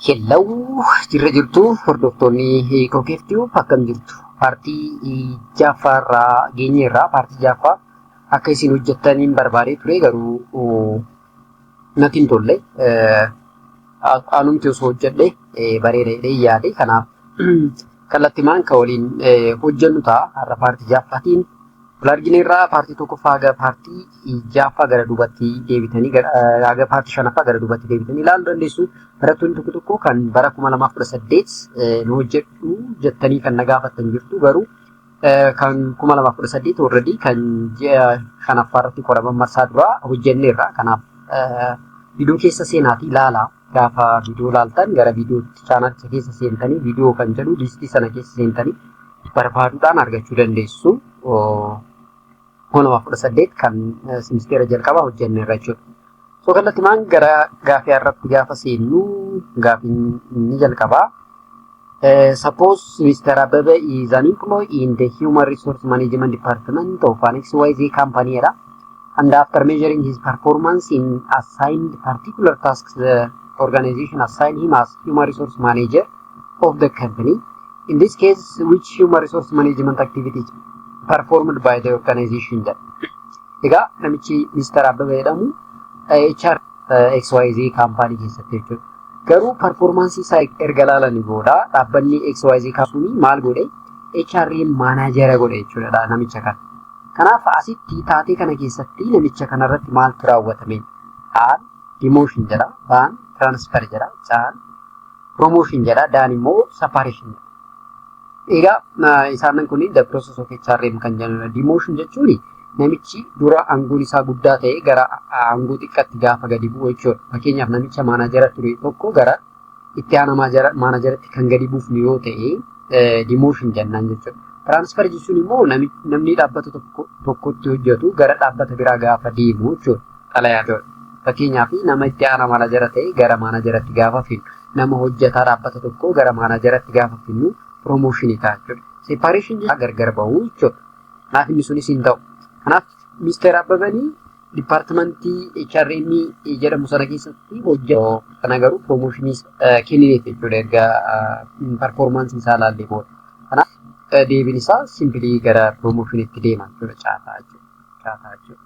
Hello, jirra jirtu hordoftoonni KOOKEEF-TUBE akkam jirtu? Paartii Jaffaarraa geenyeerraa paartii Jaffaa akka isin hojjettaniin barbaadee ture garuu natti hin tolle. Anumti osoo hojjedhe bareedee yaade kanaaf kallattimaan kan waliin hojjennu ta'a har'a paartii Jaffaatiin. Wal argineerraa paartii tokkoffaa gara paartii Jaffaa gara duubatti deebitanii gara paartii shanaffaa gara duubatti deebitanii ilaaluu dandeessu. Barattoonni tokko tokko kan bara 2018 nu hojjedhu jettanii kan na gaafattan jirtu garuu kan 2018 already kan ji'a shanaffaa irratti qoraman marsaa duraa hojjenneerra. Kanaaf viidiyoo keessa seenaatii ilaalaa. Gaafa viidiyoo ilaaltan gara viidiyootti chaanaalicha keessa seentanii viidiyoo kan jedhu liistii sana keessa seentanii barbaaduudhaan argachuu dandeessu. 2018 kan simisteera jalqabaa hojjenneerra jechuudha. So kallattimaan gara gaafii irratti gaafa seennu gaafiin inni jalqabaa. Suppose Mr. Abebe is an employee in the Human Resource Management Department of an XYZ company and after measuring his performance in assigned particular tasks, the organization assigned him as Human Resource Manager of the company. In this case, which Human Resource Management activities performed by the organization? Ega namichi Mr. Abebe jedhamu HR XYZ company keessatti jechuudha. Garuu performance isaa erga ilaalanii booda dhaabbanni XYZ company maal godhe HR'n maanaajera godhe jechuudha namicha kana. Kanaaf asitti taatee kana keessatti namicha kanarratti maaltu raawwatame? A. Demotion jedha, B. Transfer jedha, C. Promotion jedha, D immoo separation jedha. Egaa isaan kun the process of HRM kan jedhamudha. Demotion jechuun namichi dura aangoon isaa guddaa ta'e gara aangoo xiqqaatti gaafa gadi bu'u jechuudha. Fakkeenyaaf namicha maanaajera ture tokko gara itti aanaa maanaajeratti kan gadi buufnu yoo ta'e demotion jennaan jechuudha. Transfer jechuun immoo namni dhaabbata tokkotti hojjetu gara dhaabbata biraa gaafa deemu jechuudha. Xalayaa jechuudha. Fakkeenyaaf nama itti aanaa maanaajera ta'e gara maanaajeratti gaafa finnu, nama hojjetaa dhaabbata tokko gara maanaajeratti gaafa finnu promotion ta'a jechuudha. Separation jechuun gargar ba'uu jechuudha. Kanaaf inni sunis hin ta'u. Kanaaf Mr. Abebanii dipaartimentii HRM jedhamu sana keessatti hojjetu. Kana garuu promotionii kennineef jechuudha erga performance isaa ilaallee booda. Kanaaf deebiin isaa simpilii gara promotionitti deema jechuudha. Caataa jechuudha.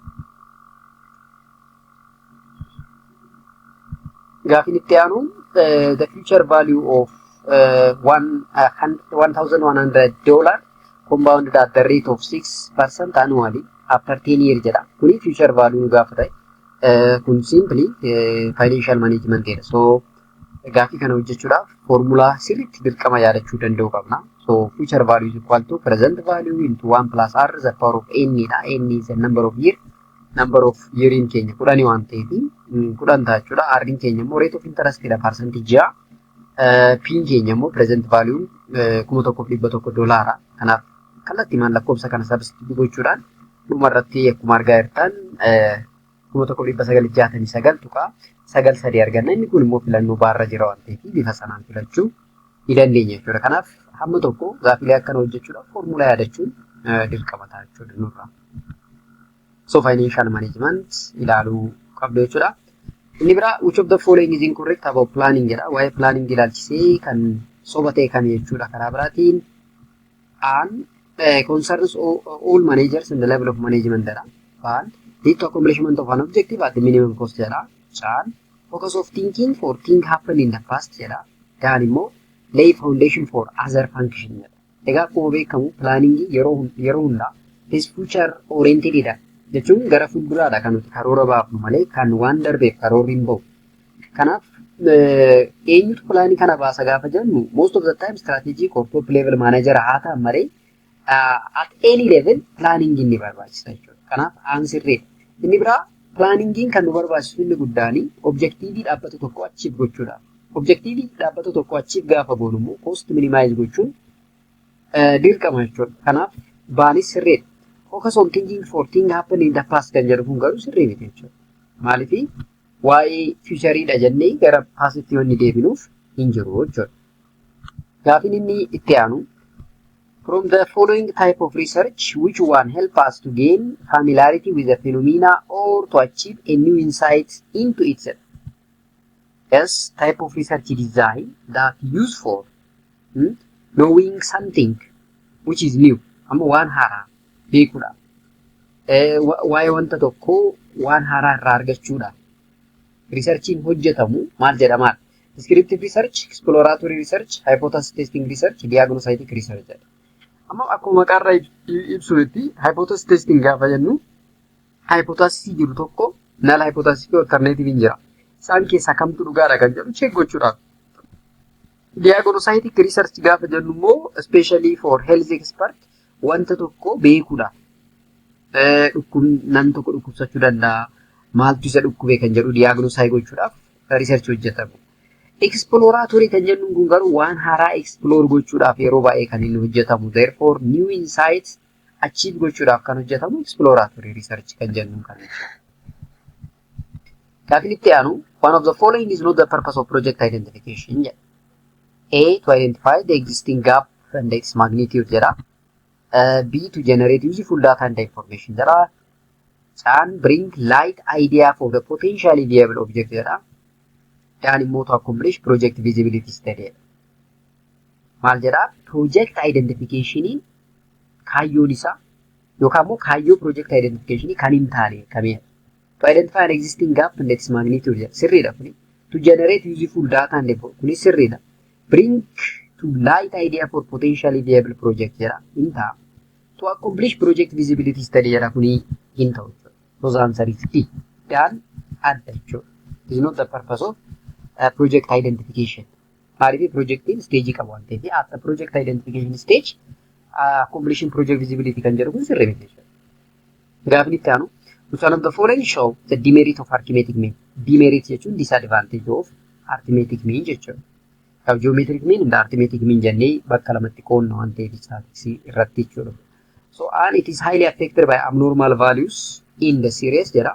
Gaafiin itti aanu the future value of $1,100 compounded at the rate of 6% annually after 10 years jedha. Kuni future value nu gaafa ta'e kun simply financial management jedha. So gaafii kana hojjechuudhaaf formulaa sirriitti dirqama yaadachuu danda'u qabna. So future value is equal to present value into 1 plus r the power of n dha. N is the number of year in keenya 10 waan ta'eef 10 ta'a jechuudha. R in keenya immoo rate of interest dha percentage a. P in keenya immoo present value $1,100 kanaaf kallattimaan lakkoofsa kana substitute gochuudhaan dhumarratti akkuma argaa jirtan 1969 tuqaa 93 arganna. Inni kun immoo filannoo baarra jira waan ta'eef bifa sanaan filachuu ni dandeenya jechuudha. Kanaaf hamma tokko gaafilee akkana hojjechuudhaaf formulaa yaadachuun dirqama ta'a jechuudha nurraa. So financial management ilaaluu qabdu jechuudha. Inni biraa which of the following is incorrect about planning jedha. Waa'ee planning ilaalchisee kan soba ta'e kan jechuudha karaa biraatiin. And concerns all managers in the level of management jedha. But lead to accomplishment of an objective at the minimum cost jedha. Chan focus of thinking for things happened in the past jedha. Dan immoo lay foundation for other function jedha. Egaa akkuma beekamu planning yeroo hundaa is future oriented dha. Jechuun gara fuulduraadha kan nuti karoora baafnu malee kan waan darbeef karoorri hin bahu. Kanaaf eenyutu pilaanii kana baasa gaafa jennu most of the time strategic or top level manager haa ta'an malee at any level planning ni barbaachisa jechuudha. Kanaaf aansirreedha. Inni biraa planning kan nu barbaachisu inni guddaani objectivii dhaabbata tokko achieve gochuudha. Objectivii dhaabbata tokko achieve gaafa goonu immoo cost minimize gochuun dirqama jechuudha. Kanaaf baanis sirreedha. Focus on thinking for things happen in the past kan jedhu kun garuu sirrii miti jechuudha. Maaliif waa'ee fuuchariidha jennee gara paasitti wanni deebinuuf hin jiru jechuudha. Gaafiin inni itti aanu from the following type of research which one help us to gain familiarity with the phenomena or to achieve a new insight into itself. Yes, type of research design that use for knowing something which is new. Amma waan haaraa beekuudha. Waa'ee wanta tokkoo waan haaraa irraa argachuudha. Researchiin hojjetamu maal jedhama? Descriptive research, exploratory research, hypothesis testing research, diagnostic research jedha. Amma akkuma maqaarraa ibsutti hypothesis testing gaafa jennu hypothesis jiru tokko null hypothesis fi alternative jira. Isaan keessaa kamtu dhugaadha kan jedhu check gochuudhaaf. Diagnostic research gaafa jennu immoo especially for health expert wanta tokko beekuudha. Nan tokko dhukkubsachuu danda'a. Maaltu isa dhukkube kan jedhu diagnosai gochuudhaaf research hojjetamu. Exploratory kan jennu kun garuu waan haaraa explore gochuudhaaf yeroo baay'ee kan inni hojjetamu. Therefore new insights achieve gochuudhaaf kan hojjetamu exploratory research kan jennu kan. Gaaffiin itti aanu one of the following is not the purpose of project identification jedha. A, to identify the existing gap and its magnitude jedha. B, to generate useful data and information jedha. Can bring light idea for the potentially viable object jedha. Dan immoo to accomplish project visibility study. Maal jedha? Project identification kaayyoon isaa yookaan immoo kaayyoo project identification kan hin taane kamidha? To identify an existing gap and its magnitude jedha. Sirriidha kuni. To generate useful data and information kuni sirriidha. Bring to light idea for potentially viable project jedha. Hin ta'a. To accomplish project visibility study jedha kuni hin ta'u. So the answer is D. Dan adda jechuudha. This is not the purpose of project identification. Maaliif projectiin stage qabu waan ta'eef at the project identification stage accomplishing project visibility kan jedhu kun sirrii miti jechuudha. Gaafni itti aanu which one of the following show the demerit of arithmetic mean? Demerit jechuun disadvantage of arithmetic mean jechuudha. Geometric mean and arithmetic mean jennee bakka lamatti qoonna waan ta'eef statistics irratti jechuudha. So and it is highly affected by abnormal values in the series jedha.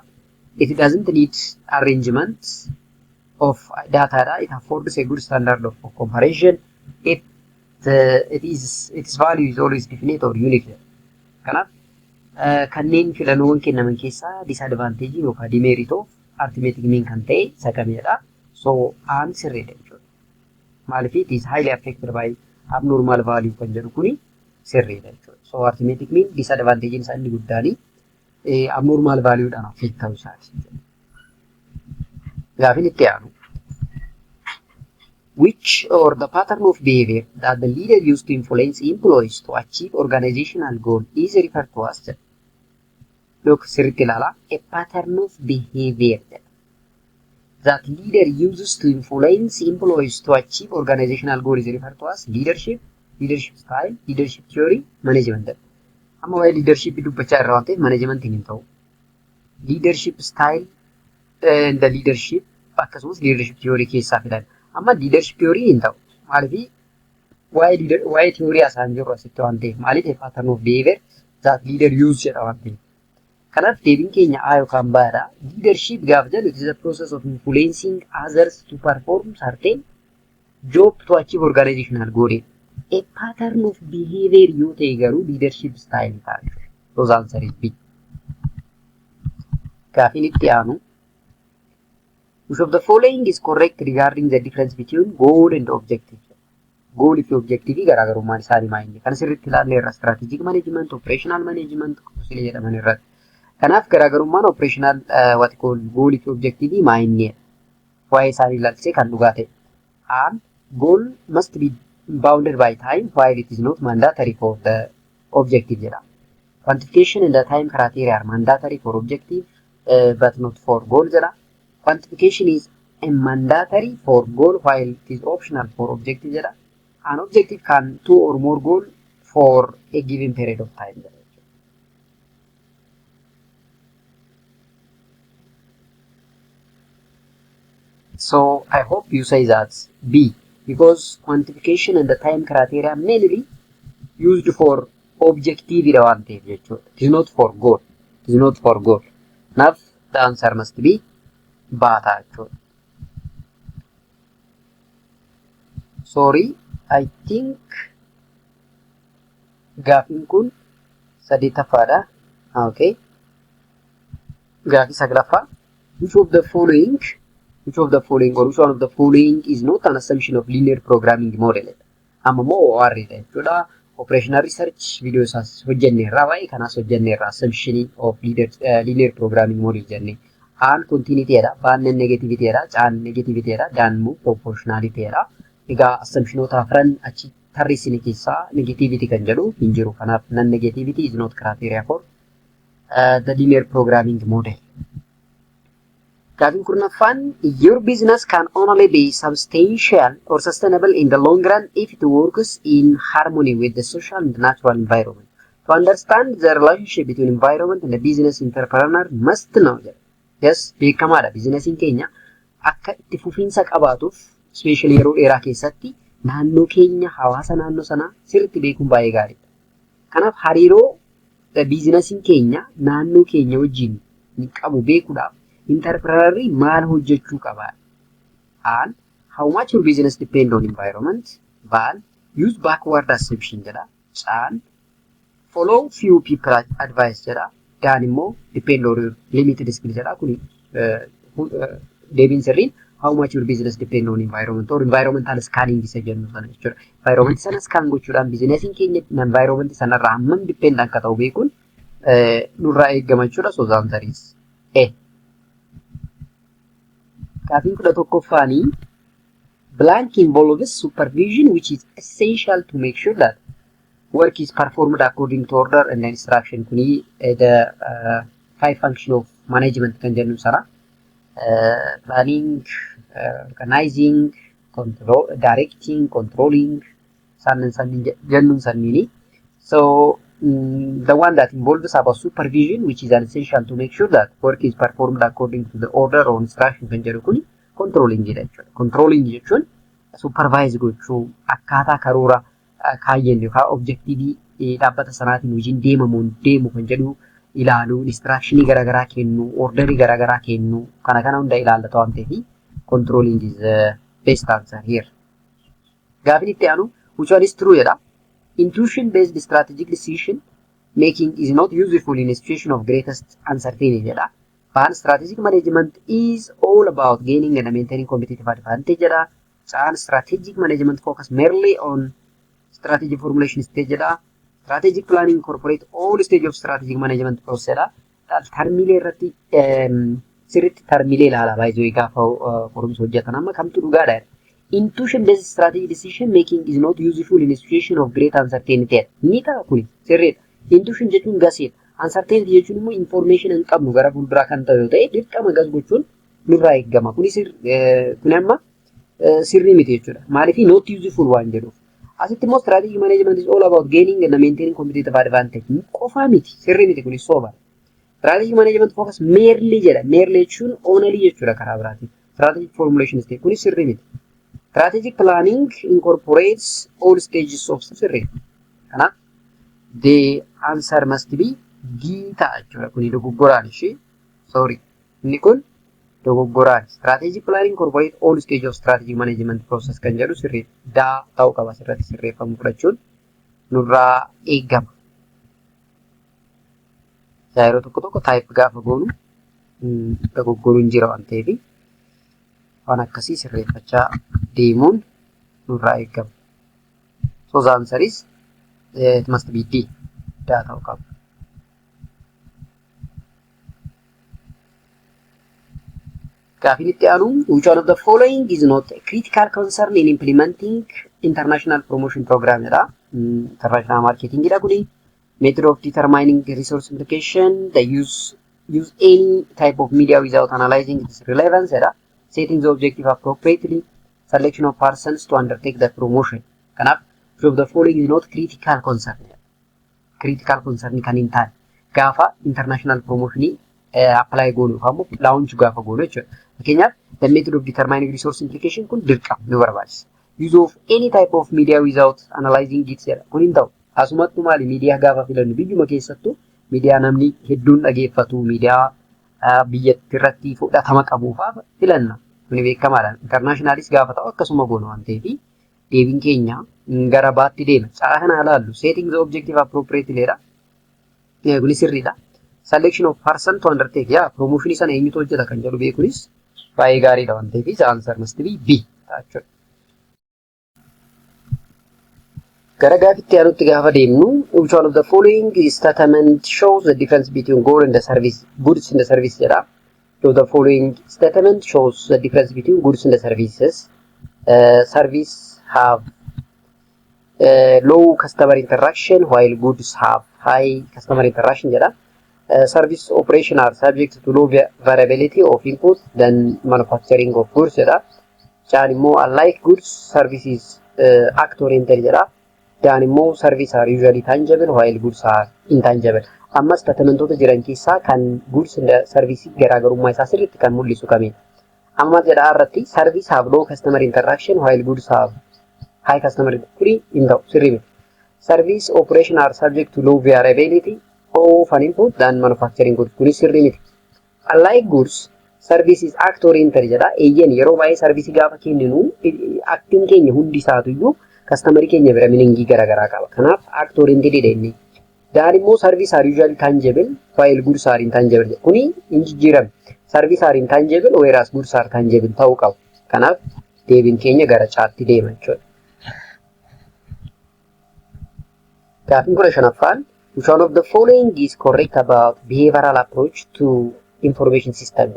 It doesn't need arrangements of data. It affords a good standard of comparison. Its value is always definite or unique. Kanaaf kanneen filannoowwan kennaman keessaa disadvantage yookaan demerit of arithmetic mean kan ta'e isa kamidha. So aan sirriidha jechuudha. Maaliif it is highly affected by abnormal value kan jedhu kuni sirriidha jechuudha. So arithmetic mean disadvantage isaa inni guddaani abnormal value dhaan affect ta'uu isaati. Gaafin itti aanu which or the pattern of behavior that the leader used to influence employees to achieve organizational goal is referred to as look sirriitti ilaala a pattern of behavior that leader uses to influence employees to achieve organizational goal is referred to as leadership style, leadership theory, management. Amma waa'ee leadership dubbachaa irraa waan ta'eef management hin ta'u. Leadership style and the leadership akkasumas leadership theory keessaa fidan. Amma leadership theory hin ta'u. Maaliif waa'ee theory asaan jiru asitti waan ta'eef maaliif pattern of behavior that leader use jedha waan ta'eef. Kanaaf deebiin keenya A yookaan B'dha. Leadership gaafa jennu it is a process of influencing others to perform certain job to achieve organizational goal. A pattern of behavior yoo ta'e garuu leadership style ta'a. So the answer is B. Gaafin itti aanu which of the following is correct regarding the difference between goal and objective? Goal fi objective garaagarummaan isaanii maayinni. Kan sirriitti ilaalle irra strategic management, operational management kuusilee jedhaman irratti. Kanaaf garaagarummaan operational goal fi objective maayinni. Waa'ee isaanii ilaalchisee kan dhugaa ta'e. And goal must be bounded by time while it is not mandatory for the objective jedha. Quantification and the time criteria are mandatory for objective but not for goal jedha. Quantification is a mandatory for goal while it is optional for objective jedha. An objective can 2 or more goal for a given period of time. So I hope you say that B because quantification and the time criteria mainly used for objective advantage. It is not for goal. It is not for goal. Now the answer must be Bata actually. Sorry, I think gaafin kun saddeettaffaadha. Okay. Gaafii saglaffaa. Which of the following which of the following or which one of the following is not an assumption of linear programming model. Amma mo OR jechuudha. Operational research videos as hojjenneerraa waa'ee kanaas hojjenneerraa assumption of linear programming model jenne. Aan continuity dha, baan negativity dha, caan negativity dha, daan immoo proportionality dha. Egaa assumptionoota afran achi tarreessine keessaa negativity kan jedhu hin jiru. Kanaaf non negativity is not criteria for the linear programming model. Gaafiin kurnaffaan, your business can only be substantial or sustainable in the long run if it works in harmony with the social and natural environment. To understand the relationship between environment and the business entrepreneur must know. Yes, beekamaadha. Businessiin keenya akka itti fufiinsa qabaatuuf especially yeroo dheeraa keessatti naannoo keenya hawaasa naannoo sanaa sirriitti beekuun baay'ee gaariidha. Kanaaf hariiroo businessiin keenya naannoo keenya wajjin qabu beekuudhaaf entrepreneur maal hojjechuu qaba? And how much your business depend on environment? Bal use backward assumption jedha. Caan follow few people advice jedha. Daan immoo depend on your limited skill jedha. Kuni deebiin sirriin how much your business depend on environment or environmental scanning isa jennu sana jechuudha. Environment sana scan gochuudhaan businessiin keenya environment sanarraa hammam depend akka ta'u beekuun nurraa eegama jechuudha. So the answer is A. Gaafiin 11ffaanii, blank involves supervision which is essential to make sure that work is performed according to order and instruction. Kuni the 5 function of management kan jennu sana. Planning, organizing, directing, controlling, jennuun sanniini. So the one that involves about supervision, which is essential to make sure that work is performed according to the order or instruction kan jedhu kuni controlling jechuudha. Controlling jechuun supervise gochuu, akkaataa karoora kaayyen yookaan objectivii dhaabbata sanaatiin hojiin deemu kan jedhu ilaaluu, instructionii garaagaraa kennu, orderii garaagaraa kennu, kana hunda ilaallatu waan ta'eef controlling is the best answer here. Gaafiin itti aanu, which one is true jedha. Intuition-based strategic decision making is not useful in a situation of greatest uncertainty. But strategic management is all about gaining and maintaining competitive advantage. And strategic management focus merely on strategy formulation stage. Strategic planning incorporate all stages of strategic management process. Termile irratti sirriitti termile ilaala baay'ee gaafa forumsa hojjetan amma kamtu dhugaadha. Intuition-based strategy decision making is not useful in a situation of great uncertainty. Ni ta'a kuni sirriidha. Intuition jechuun gaseedha. Uncertainty jechuun immoo information hin qabnu gara fuulduraa kan ta'u yoo ta'e dirqama gas gochuun nurraa eegama. Kuni amma sirrii miti jechuudha. Maaliif not useful waan jedhuuf. Asitti immoo strategic management is all about gaining and maintaining competitive advantage. Qofaa miti sirrii miti kuni soba. Strategic management focus merely jedha. Merely jechuun only jechuudha karaa biraatiin. Strategic formulation stage kuni sirrii miti. Strategic planning incorporates all stages of sirrii. Kana the answer must be D ta'a jechuudha. Kuni dogoggoraan ishee. Sorry. Inni kun dogoggoraan. Strategic planning incorporates all stages of strategic management process kan jedhu sirrii. Daa ta'uu qaba sirratti sirreeffamu fudhachuun nurraa eegama. Yeroo tokko type gaafa goonu dogoggoruun jira waan ta'eef waan akkasii sirreeffachaa deemuun nurraa eegama. So the answer is it must be D. Daa ta'uu qaba. Gaafiin itti aanu, which one of the following is not a critical concern in implementing international promotion program jedha. International marketing jedha kuni. Method of determining resource implication, the use any type of media without analyzing its relevance jedha. Setting the objective appropriately, selection of persons to undertake the promotion. Kanaaf, which of the following is not critical concern. Critical concern kan hin taane gaafa international promotion apply goonu yookaan launch gaafa goonu jechuudha. Fakkeenyaaf the method of determining resource implication kun dirqama nu barbaachisa. Use of any type of media without analyzing it jedha. Kun hin ta'u. Asumatti maali miidiyaa gaafa filannu biyyuma keessattuu miidiyaa namni hedduun dhageeffatu miidiyaa biyyatti irratti fudhatama qabu fa'aa filanna. Kuni beekamaadha. Internationalis gaafa ta'u akkasuma goonu waan ta'eef deebiin keenya gara baatti deema. Caalaa kana ilaallu setting the objective appropriately jedha. Kuni sirriidha. Selection of person to undertake. Promotion sana eenyutu hojjeta kan jedhu beekuunis Baay'ee gaariidha waan ta'eef the answer must be B jechuudha. Gara gaafitti aanutti gaafa deemnu which one of the following statement shows the difference between goods and the service jedha. So the following statement shows the difference between goods and the services. Service have low customer interaction while goods have high customer interaction jedha. Service operation are subject to low variability of input than manufacturing of goods jedha. More unlike goods, services act oriented jedha. More service are usually tangible while goods are intangible. Amma statementoota jiran keessaa kan goods and service garaagarummaa isaa sirriitti kan mul'isu kamiidha. Amma jedha irratti service have low customer interaction while goods have high customer interaction hin ta'u sirrii miti. Service operation are subject to low variability of an input than manufacturing goods kunis sirrii miti. Unlike goods, services act oriented jedha. Eeyyan yeroo baay'ee service gaafa kenninu acting keenya hundi isaatu iyyuu customer keenya bira meaning garaagaraa qaba. Kanaaf act oriented inni. More service are usually tangible while goods are intangible. Kuni injijjiirame. Service are intangible whereas goods are tangible ta'uu qabu. Kanaaf deebiin keenya gara chaatti deema jechuudha. Gaafiin 15ffaan which one of the following is correct about behavioral approach to information system?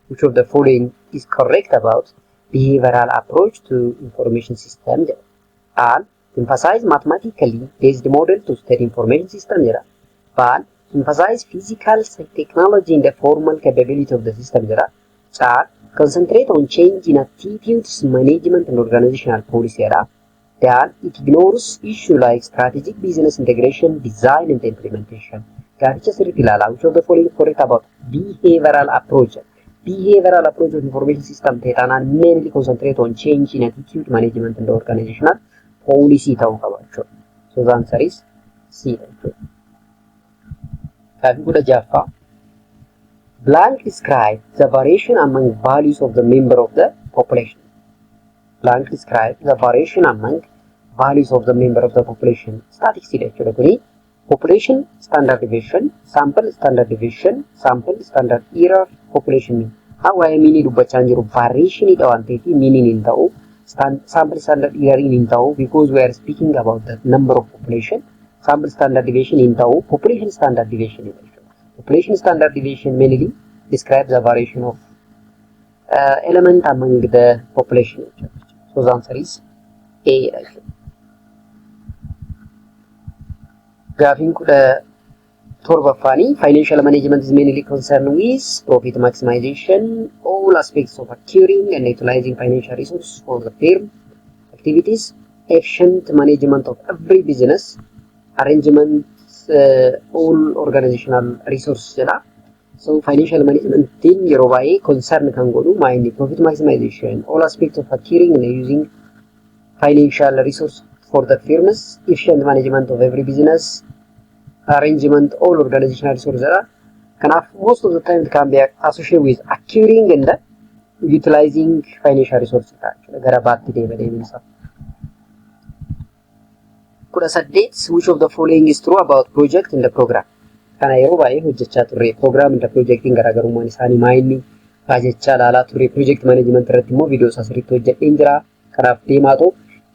Which of the following is correct about behavioral approach to information system? And emphasize mathematically based model to study information system. But emphasize physical technology in the formal capability of the system. Concentrate on change in attitudes, management and organizational policy. Then it ignores issues like strategic business integration, design and implementation. Which of the following is correct about behavioral approach? Behavioral approach of information system mainly concentrate on change in attitude, management and organizational policy. So the answer is C. Blank describe the variation among values of the member of the population. Blank describe the variation among values of the member of the population. Statistics population standard deviation, sample standard deviation, sample standard error, population mean. How I mean dubbachaa jiru variation idha waan ta'eef meaning hin ta'u, sample standard error hin ta'u because we are speaking about the number of population. Sample standard deviation in ta'u, population standard deviation. Population standard deviation mainly describes the variation of element among the population. So the answer is A. Gaafiin 17ffaan financial management is mainly concerned with profit maximization, all aspects of acquiring and utilizing financial resources for the firm activities, efficient management of every business, arrangements, all organizational resources. So financial management in yeroo baay'ee concern kan godhu mainly profit maximization, all aspects of acquiring and using financial resource for the firms, efficient management of every business, arrangement, all organizational resources. Most of the time it can be associated with acquiring and utilizing financial resources. Which of the following is true about project in the program? Kana yeroo baay'ee hojjechaa turre program in the projecting garaagarummaan isaanii maayinni jechaa ilaalaa turre project management irratti immoo viidiyoo isaa sirriitti hojjedheen jira. Kanaaf deemaatoo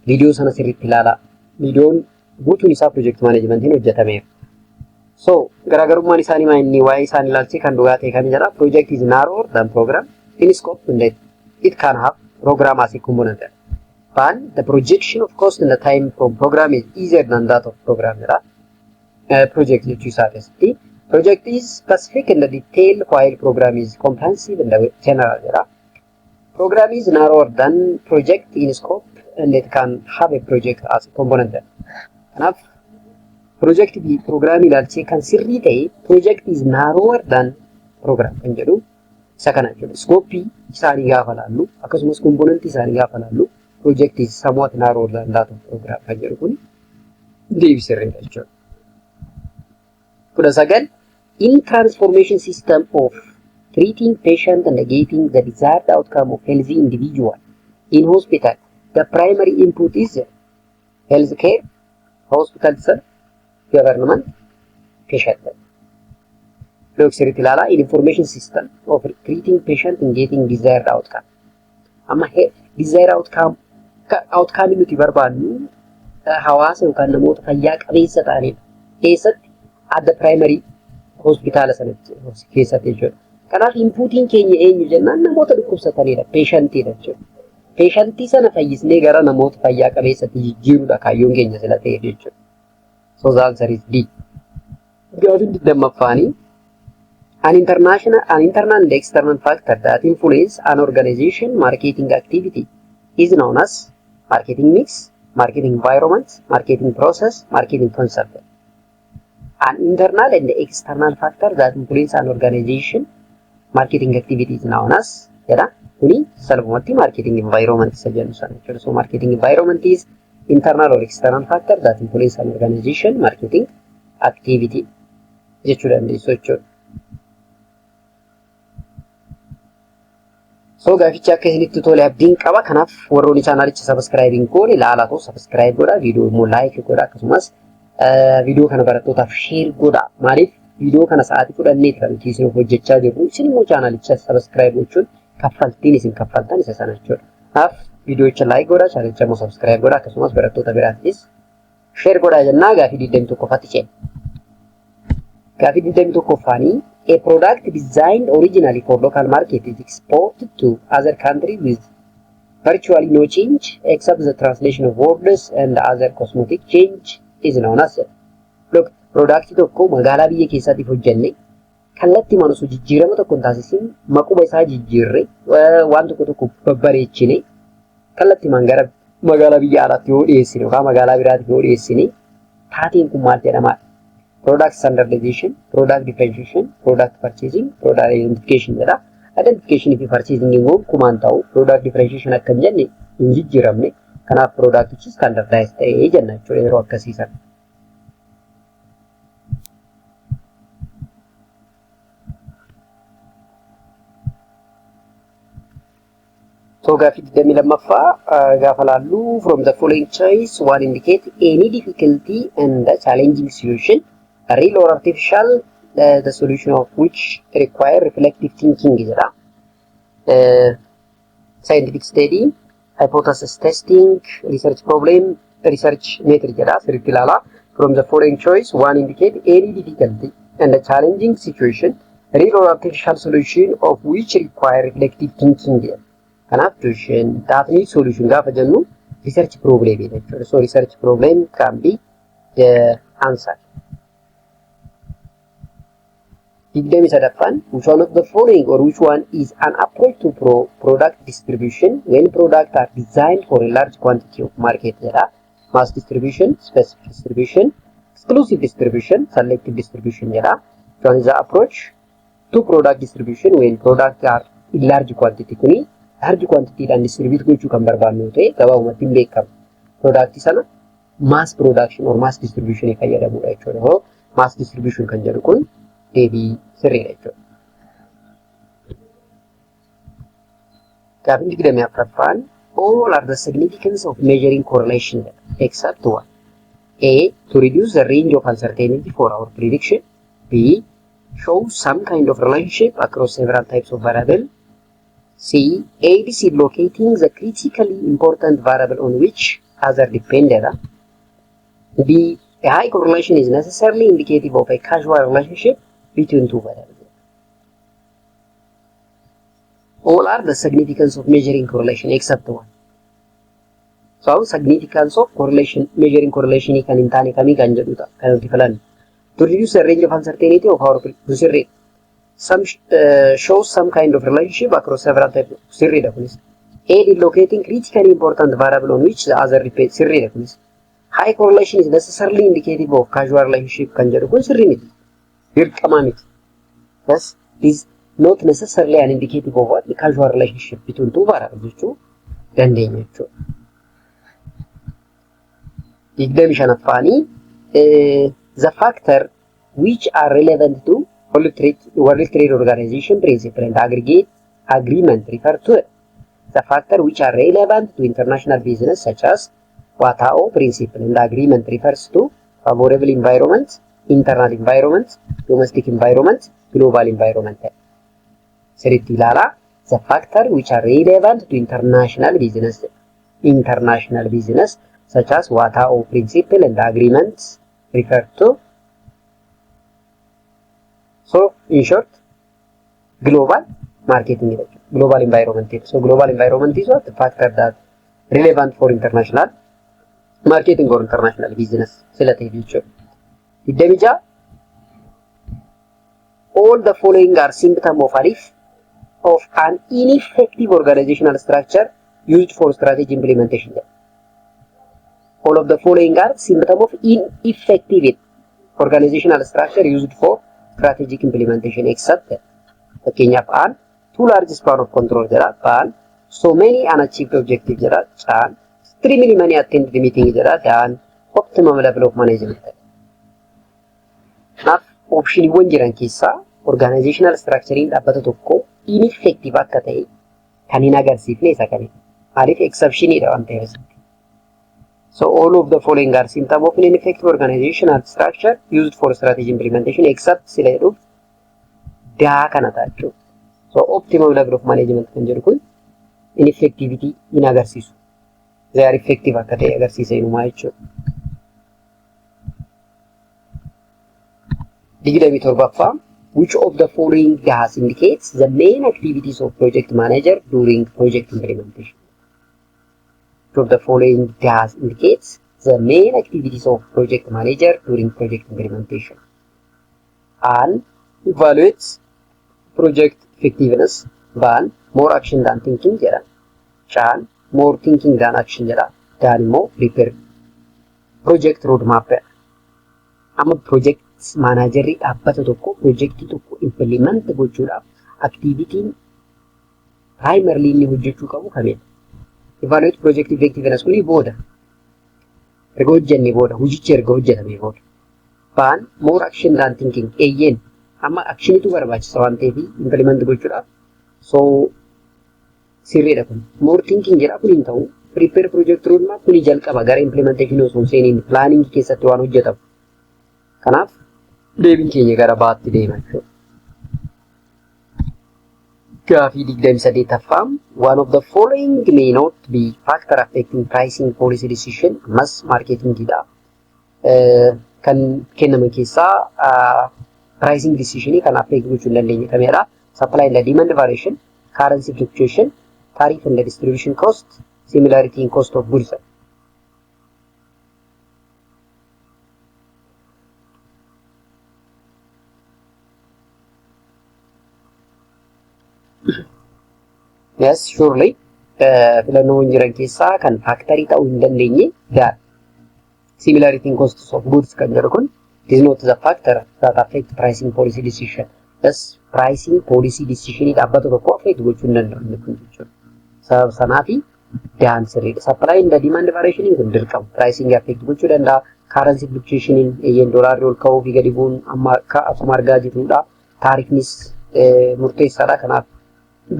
viidiyoo sana sirriitti ilaalaa. Viidiyoon guutuun isaa project managementiin hojjetameera. So garaagarummaan isaanii maayinni waa'ee isaanii ilaalchee kan dhugaa ta'e kan jedha. Project is narrower than program in scope and it can have program as a component. But the projection of cost and the time from program is easier than that of program. Project project is specific in the detail while program is comprehensive in the general. Program is narrower than project in scope and it can have a project as a component. Enough project the program ilaalchee kan sirrii ta'e project is narrower than program kan jedhu isa kana jechuudha. Scope isaanii gaafa laallu akkasumas component isaanii gaafa laallu project is somewhat narrower than that of program kan jedhu kun deebisirreedha jechuudha. 19 in transformation system of treating patient and getting the desired outcome of healthy individual in hospital, the primary input is healthcare, hospital, government, patient. Look sirriitti ilaalaa information system of treating patient and getting desired outcome. Amma desired outcome nuti barbaannu hawaasa yookaan namoota fayyaa qabeessa ta'anidha. Keessatti adda primary hospitaala sanatti keessatti jechuudha. Kanaaf inputiin keenya eenyu jennaan namoota dhukkubsatanidha, patientidha jechuudha. Patientii sana fayyisnee gara namoota fayyaa qabeessatti jijjiiruudha kaayyoon keenya sila ta'e jechuudha. So the answer is D. Gaaffiin digdamaffaanii an internal and external factor that influence an organization marketing activity is known as marketing mix, marketing environment, marketing process, marketing concept. An internal and external factor that influence an organization marketing activity is known as kuni salphumatti marketing environment isa jennu sana jechuudha. So marketing environment is internal or external factor that influence an organization marketing activity jechuudha dandeessu jechuudha. So gaaficha akka isinitti tole abdiin qaba. Kanaaf warroonni chaanalicha subscribing goone ilaalaa ta'u subscribe godha, viidiyoo immoo like godha, akkasumas viidiyoo kana barattootaaf share godha. Maaliif viidiyoo kana sa'aatii fudhannee kan isin hojjechaa jirru isin immoo chaanalicha subscribe gochuun kaffaltiin isin kaffaltan isa sana jechuudha. Kanaaf viidiyoocha like godha, chaanalicha immoo subscribe godha, akkasumas barattoota biraattis share godha jennaa. Gaaffii 21ffaatti ceena. Gaaffii 21ffaanii a product designed originally for local market is exported to other countries with virtually no change except the translation of words and other cosmetic change is known as. Look, product tokko magaalaa biyya keessatti hojjenne kallattii manusuu jijjiirama tokko taasisin maquma isaa jijjiirre waan tokko babbareechine kallattii mangara magaalaa biyya alaatti yoo dhiyeessine yookaan magaalaa biraatti yoo dhiyeessine taateen kun maal jedhama? Product standardization, product differentiation, product purchasing, product identification jedha. Identification fi purchasing immoo kumaan ta'u product differentiation akkan jenne hin jijjiiramne. Kanaaf productichi standardized ta'ee jenna jechuudha yeroo akkasiisan. So gaaffii 22ffaa gaafa laallu from the following choice one indicate any difficulty and a challenging solution. A real or artificial, the solution of which require reflective thinking is scientific study, hypothesis testing, research problem, research method. From the following choice, one indicate any difficulty and a challenging situation, a real or artificial solution of which require reflective thinking. Question that needs solution research problem. So research problem can be the answer. Which one of the following or which one is an approach to product distribution when products are designed for a large quantity of market? Mass distribution, specific distribution, exclusive distribution, selective distribution. Which one is the approach to product distribution when products are in large quantity? Large quantity and distribute which you can product is mass production or mass distribution. If I mass distribution can deebii sirriidha jechuudha. Gaaffii 24ffaan all are the significance of measuring correlation except one. A. To reduce the range of uncertainty for our prediction. B. Show some kind of relationship across several types of variable. C. Aids in locating the critically important variable on which other dependent. B. A high correlation is necessarily indicative of a causal relationship between two variables. All are the significance of measuring correlation except one. So significance of correlation, measuring correlation can in tani kami kan jedhuta kan different. To reduce the range of uncertainty of our prediction. Some shows some kind of relationship across several types of sirriidha kunis. Aid in locating critically important variable on which the other depends sirriidha kunis. High correlation is necessarily indicative of causal relationship kan jedhu kun sirrii miti. Thus, it is not necessarily an indicative of what the causal relationship between two variables. The factor which are relevant to World Trade Organization principle and aggregate agreement refer to it. The factor which are relevant to international business such as WTO principle and agreement refers to favorable environment, internal environment, domestic environment, global environment. Sirriitti ilaalaa. The factor which are relevant to international business such as what are all principle and agreements referred to. So in short, global marketing, global environment. So global environment is what the factor that relevant for international marketing or international business. Selate future. Idemija. All the following are symptoms of an ineffective organizational structure used for strategy implementation. All of the following are symptoms of ineffective organizational structure used for strategic implementation except fakkeenyaaf an too large span of control jira, ban so many unachieved objectives jira, chan extremely many attended meeting jira, dan optimum level of management. Kanaaf optioniiwwan jiran keessaa organizational structuring dhaabbata tokko ineffective akka ta'e kan hin agarsiifne isa kamidha. Maaliif exceptionidha waan ta'eef. So all of the following are symptoms of an ineffective organizational structure used for strategy implementation except sila jedhuuf daa kana taachuu. So optimum level of management kan jedhu kun ineffectivity hin agarsiisu. They are effective akka ta'e agarsiisa inumaa jechuudha. 27ffaa which of the following does indicates the main activities of project manager during project implementation? Which of the following does indicates the main activities of project manager during project implementation? And evaluates project effectiveness. Ban more action than thinking jira. Chan more thinking than action jira. Dan more prepare project roadmap. Amma project manager dhaabbata tokko projectii tokko implement gochuudhaaf activity primarily inni hojjechuu qabu kamidha? Evaluate project effectiveness kuni booda erga hojjenne booda hojichi erga hojjetame booda. Ban more action than thinking eeyyeen amma actionitu barbaachisa waan ta'eef implement gochuudhaaf. So sirriidha kun. More thinking jedha kun hin ta'u. Prepare project roadmap kuni jalqaba gara implementation osoo seeniin planning keessatti waan hojjetamu. Kanaaf deebiin keenya gara baatti deema jechuudha. Gaafii 28ffaa one of the following may not be factor affecting pricing policy decision ammas marketingidha. Kan kennaman keessaa pricing decision kan affect gochuu hin dandeenye kamidha? Supply and demand variation, currency fluctuation, tariff and distribution cost, similarity in cost of goods. Yes, surely. Filannoowwan jiran keessaa kan factory ta'uu hin dandeenye that similarity in costs of goods kan jedhu kun it is not the factor that affect pricing policy decision. Thus pricing policy decision dhaabbata tokko affect gochuu hin danda'u kun jechuudha. Sababa sanaafi daan sirriidha. Supply and demand variation kun dirqama. Pricing affect gochuu danda'a. Currency fluctuation yen doolaarri ol ka'uu fi gadi bu'uun amma akkuma argaa jirrudha. Taarifnis murteessaadha. Kanaaf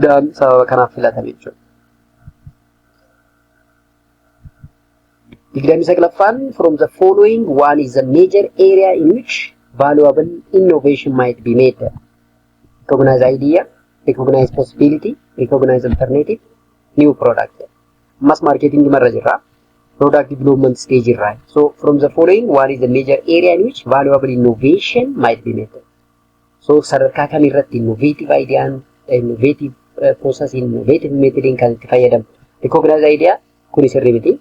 daan sababa kanaaf filatame jechuudha. 29ffaan from the following one is a major area in which valuable innovation might be made. Recognize idea, recognize possibility, recognize alternative, new product. Mass marketing marra jirra. Product development stage irra. So from the following one is a major area in which valuable innovation might be made. So sadarkaa kam irratti innovative idea, innovative process, innovative method kan itti fayyadamu. Recognize idea kun sirrii miti.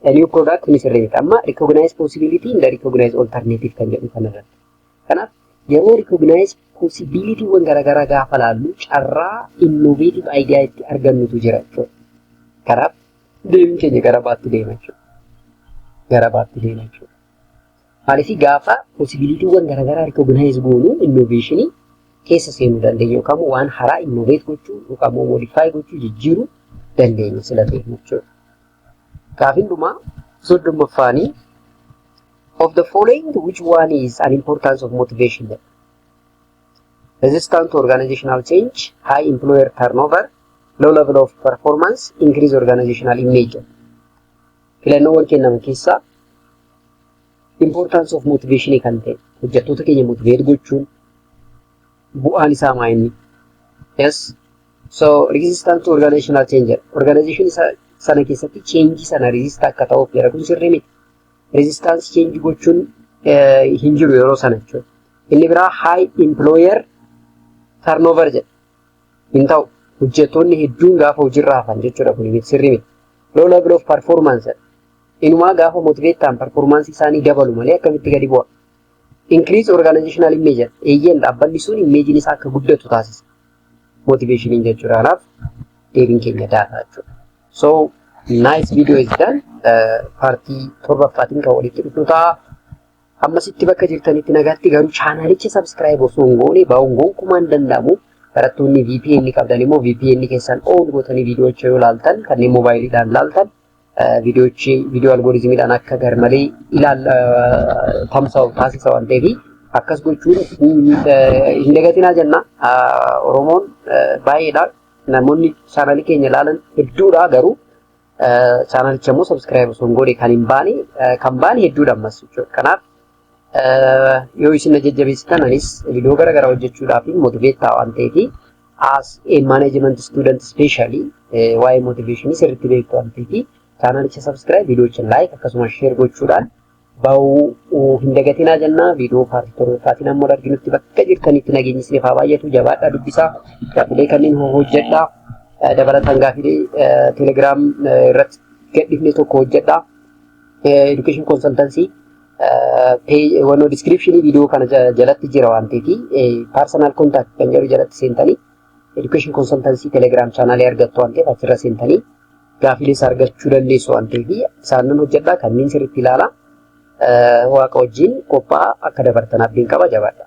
A new product kun sirrii miti. Amma recognize possibility and recognize alternative kan jedhu kanarratti. Kanaaf yeroo recognize possibility wan garagaraa gaafa laallu carraa innovative idea itti argannutu jira jechuudha. Kanaaf deebiin keenya gara baatti deema jechuudha. Gara baatti deema jechuudha. Maaliif gaafa possibility wan garagaraa recognize goonu innovationii keessa seenuu dandeenya yookaan waan haaraa innovate gochuu yookaan modify gochuu jijjiiruu dandeenya sila ta'e jechuudha. Gaafin dhumaa 30ffaanii of the following which one is an importance of motivation? Resistance to organizational change, high employer turnover, low level of performance, increase organizational image. Filannoowwan kennaman keessaa importance of motivation kan ta'e hojjettoota keenya motivate gochuun bu'aan isaa maa inni? Yes. So resistant to organizational change. Organization sana keessatti change sana resist akka ta'uuf jira kun sirrii miti. Resistance change gochuun hin jiru yeroo sana jechuudha. Inni biraa high employer turnover jedha. Hin ta'u hojjettoonni hedduun gaafa hojiirraa hafan jechuudha kun miti sirrii miti. Low level of performance. Inumaa gaafa motivate ta'an performance isaanii dabalu malee akkamitti gadi bu'a. Increase organizational image. Eeyyeen dhaabbanni sun image isaa akka guddatu taasisa. Motivation in jechuudha. Kanaaf deebiin keenya daataa jechuudha. So nice video is done. Partii torbaffaatiin kan walitti dhufnu ta'a. Ammasitti bakka jirtanitti nagaatti garuu chaanalicha subscribe osoo hin goone baa'uun gonkumaan danda'amu. Barattoonni VPN qabdan immoo VPN keessan on gootanii viidiyoocha yoo ilaaltan kanneen moobaayiliidhaan ilaaltan viidiyoo algooriizimiidhaan akka garmalee tamsa'u taasisa waan ta'eef akkas gochuun hin dagatinaa jenna. Oromoon baay'eedha. Namoonni chaanalii keenya ilaalan hedduudha garuu chaanalicha immoo subscribe osoo hin goone kan baane hedduudha ammas jechuudha. Kanaaf yoo isin jajjabeessitan anis viidiyoo garaagaraa hojjechuudhaaf motivate ta'a waan ta'eef as a management student especially waa'ee motivation sirriitti beektu waan ta'eef chaanalicha subscribe viidiyoocha like akkasumas share gochuudhaan baa'uu hin dagatinaa jenna. Viidiyoo paartii torbaatiin ammoo arginutti bakka jirtanitti nageenyi isiniif haa baay'atu jabaadhaa dubbisaa gaafilee kanneen hojjedhaa dabalataan gaafilee telegram irratti gadhifne tokko hojjedhaa education consultancy wano description video kana jalatti jira waan ta'eef personal contact kan jedhu jalatti seentanii education consultancy telegram channel argattu waan ta'eef achirra seentanii gaafilee argachuu dandeessu waan ta'eef isaanan hojjedhaa kanneen sirriitti ilaalaa waaqa wajjin qophaa akka dabartan abdiin qaba jabaadha.